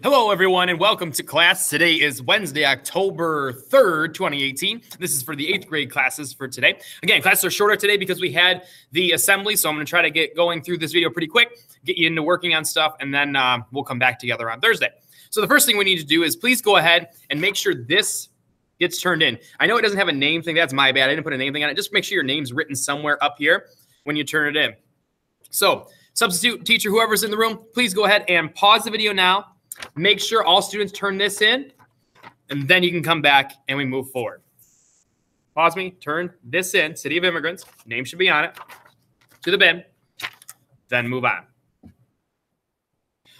Hello, everyone, and welcome to class. Today is Wednesday, October 3rd, 2018. This is for the 8th grade classes for today. Again, classes are shorter today because we had the assembly, so I'm going to try to get going through this video pretty quick, get you into working on stuff, and then we'll come back together on Thursday. So the first thing we need to do is please go ahead and make sure this gets turned in. I know it doesn't have a name thing. That's my bad. I didn't put a name thing on it. Just make sure your name's written somewhere up here when you turn it in. So substitute teacher, whoever's in the room, please go ahead and pause the video now. Make sure all students turn this in, and then you can come back and we move forward. Pause me, turn this in, City of Immigrants, name should be on it, to the bin, then move on.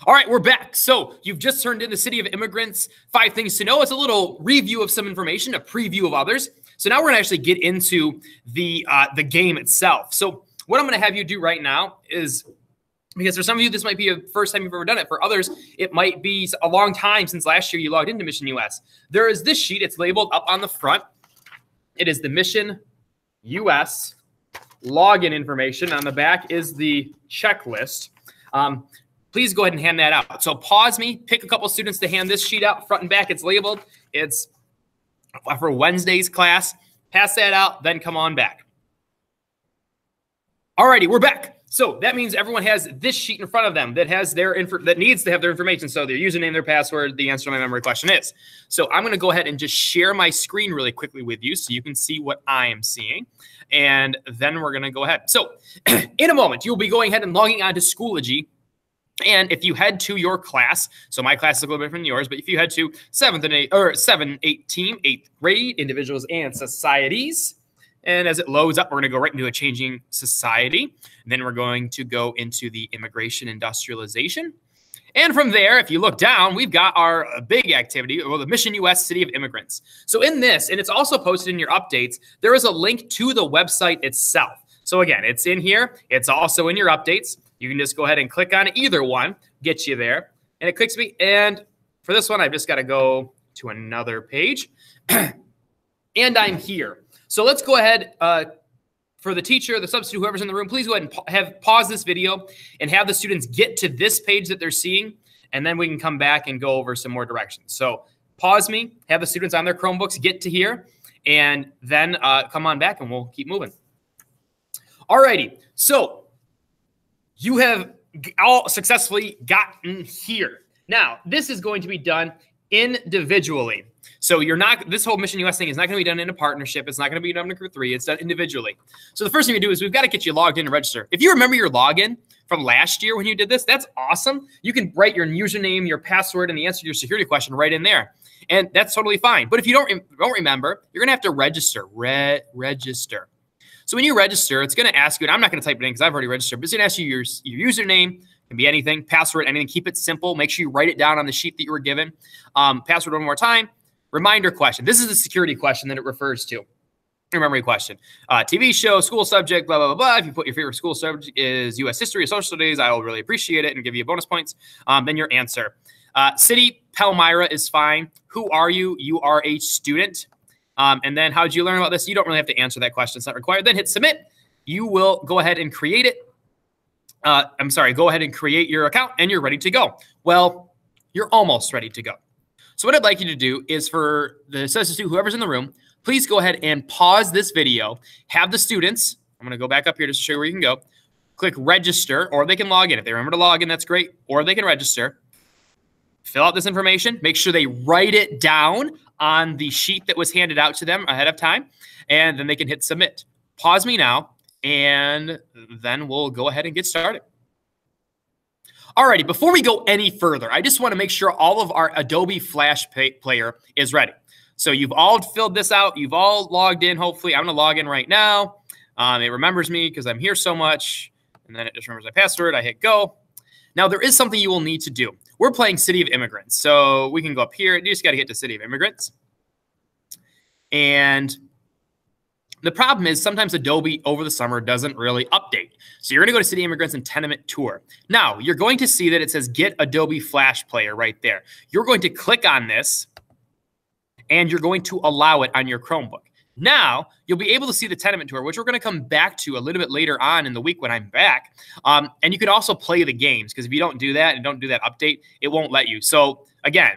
All right, we're back. So you've just turned in the City of Immigrants, 5 things to know. It's a little review of some information, a preview of others. So now we're gonna actually get into the game itself. So what I'm gonna have you do right now is, because for some of you, this might be the first time you've ever done it. For others, it might be a long time since last year you logged into Mission US. There is this sheet. It's labeled up on the front. It is the Mission US login information. On the back is the checklist. Please go ahead and hand that out. So pause me, pick a couple students to hand this sheet out. Front and back, it's labeled. It's for Wednesday's class. Pass that out, then come on back. All righty, we're back. So that means everyone has this sheet in front of them that has their that needs to have their information. So their username, their password, the answer to my memory question is. So I'm going to go ahead and just share my screen really quickly with you so you can see what I am seeing. And then we're going to go ahead. So in a moment, you'll be going ahead and logging on to Schoology. And if you head to your class, so my class is a little bit different than yours, but if you head to 7th and 8th team, 8th grade, individuals and societies. And as it loads up, we're going to go right into a changing society. And then we're going to go into the immigration industrialization. And from there, if you look down, we've got our big activity, well, the Mission US City of Immigrants. So in this, and it's also posted in your updates, there is a link to the website itself. So again, it's in here. It's also in your updates. You can just go ahead and click on either one, get you there. And it clicks me. And for this one, I've just got to go to another page. And I'm here. So let's go ahead for the teacher, the substitute, whoever's in the room, please go ahead and pause this video and have the students get to this page that they're seeing, and then we can come back and go over some more directions. So pause me, have the students on their Chromebooks get to here, and then come on back and we'll keep moving. All righty, so you have all successfully gotten here. Now, this is going to be done individually. So you're not, this whole Mission US thing is not going to be done in a partnership. It's not going to be done in group 3. It's done individually. So the first thing we do is we've got to get you logged in and register. If you remember your login from last year when you did this, that's awesome. You can write your username, your password, and the answer to your security question right in there. And that's totally fine. But if you don't remember, you're going to have to register. Register. So when you register, it's going to ask you, and I'm not going to type it in because I've already registered, but it's going to ask you your username. Can be anything, password, anything. Keep it simple. Make sure you write it down on the sheet that you were given. Password one more time. Reminder question. This is the security question that it refers to. Your memory question. TV show, school subject, blah, blah, blah, blah. If you put your favorite school subject is U.S. history or social studies, I will really appreciate it and give you bonus points. Then your answer. City, Palmyra is fine. Who are you? You are a student. And then how did you learn about this? You don't really have to answer that question. It's not required. Then hit submit. You will go ahead and create it. Go ahead and create your account and you're ready to go. Well, you're almost ready to go. So what I'd like you to do is for the substitute, whoever's in the room, please go ahead and pause this video. Have the students, I'm going to go back up here just to show you where you can go. Click register, or they can log in. If they remember to log in, that's great. Or they can register. Fill out this information. Make sure they write it down on the sheet that was handed out to them ahead of time. And then they can hit submit. Pause me now. And then we'll go ahead and get started. Alrighty, before we go any further, I just want to make sure all of our Adobe Flash Player is ready. So you've all filled this out. You've all logged in, hopefully. I'm going to log in right now. It remembers me because I'm here so much. And then it just remembers my password. I hit go. Now, there is something you will need to do. We're playing City of Immigrants. So we can go up here. You just got to get to City of Immigrants. And the problem is sometimes Adobe over the summer doesn't really update. So you're going to go to City Immigrants and Tenement Tour. Now, you're going to see that it says Get Adobe Flash Player right there. You're going to click on this, and you're going to allow it on your Chromebook. Now you'll be able to see the Tenement Tour, which we're going to come back to a little bit later on in the week when I'm back. And you can also play the games, because if you don't do that and don't do that update, it won't let you. So again,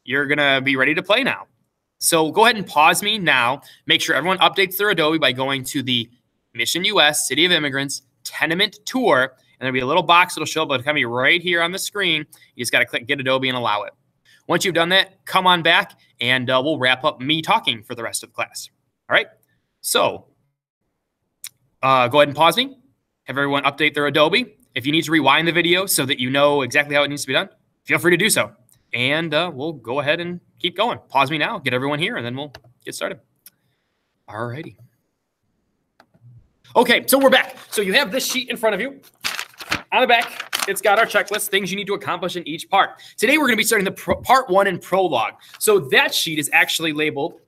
you're going to be ready to play now. So go ahead and pause me now. Make sure everyone updates their Adobe by going to the Mission US City of Immigrants Tenement Tour. And there'll be a little box that'll show up. It'll come right here on the screen. You just got to click Get Adobe and allow it. Once you've done that, come on back and we'll wrap up me talking for the rest of the class. All right. So go ahead and pause me. Have everyone update their Adobe. If you need to rewind the video so that you know exactly how it needs to be done, feel free to do so. And we'll go ahead and keep going. Pause me now, get everyone here, and then we'll get started. All righty. Okay, so we're back. So you have this sheet in front of you. On the back, it's got our checklist, things you need to accomplish in each part. Today, we're going to be starting the part 1 and prologue. So that sheet is actually labeled,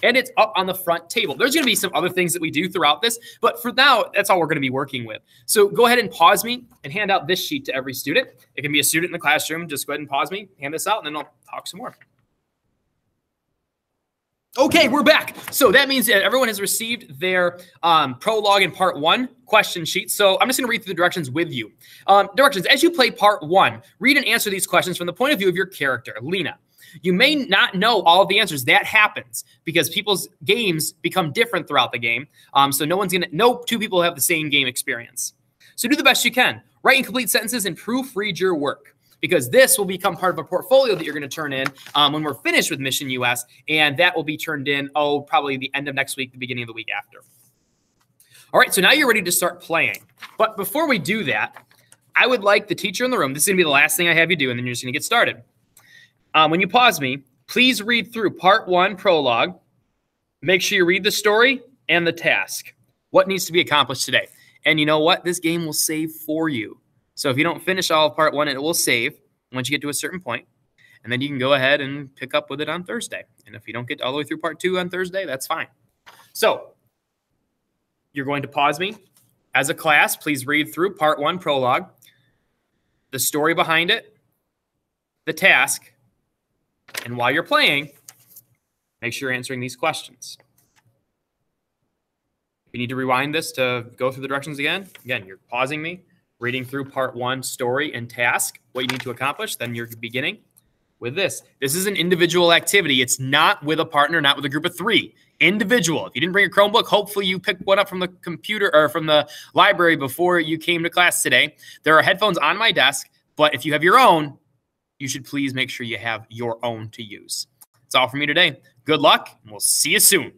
and it's up on the front table. There's going to be some other things that we do throughout this, but for now, that's all we're going to be working with. So go ahead and pause me and hand out this sheet to every student. It can be a student in the classroom. Just go ahead and pause me, hand this out, and then I'll talk some more. Okay, we're back. So that means that everyone has received their prologue and part 1 question sheet. So I'm just going to read through the directions with you. Directions, as you play part 1, read and answer these questions from the point of view of your character, Lena. You may not know all of the answers. That happens because people's games become different throughout the game. So no two people have the same game experience. So do the best you can. Write and complete sentences and proofread your work, because this will become part of a portfolio that you're going to turn in when we're finished with Mission US, and that will be turned in, probably the end of next week, the beginning of the week after. All right, so now you're ready to start playing. But before we do that, I would like the teacher in the room, this is going to be the last thing I have you do, and then you're just going to get started. When you pause me, please read through part 1 prologue. Make sure you read the story and the task. What needs to be accomplished today? And you know what? This game will save for you. So if you don't finish all of part 1, it will save once you get to a certain point. And then you can go ahead and pick up with it on Thursday. And if you don't get all the way through part 2 on Thursday, that's fine. So you're going to pause me. As a class, please read through part 1 prologue, the story behind it, the task, and while you're playing, make sure you're answering these questions. If you need to rewind this to go through the directions again, you're pausing me, reading through part 1, story and task, what you need to accomplish, then you're beginning with this. This is an individual activity. It's not with a partner, not with a group of 3. Individual. If you didn't bring a Chromebook, hopefully you picked one up from the computer or from the library before you came to class today. There are headphones on my desk, but if you have your own, you should please make sure you have your own to use. That's all from me today. Good luck, and we'll see you soon.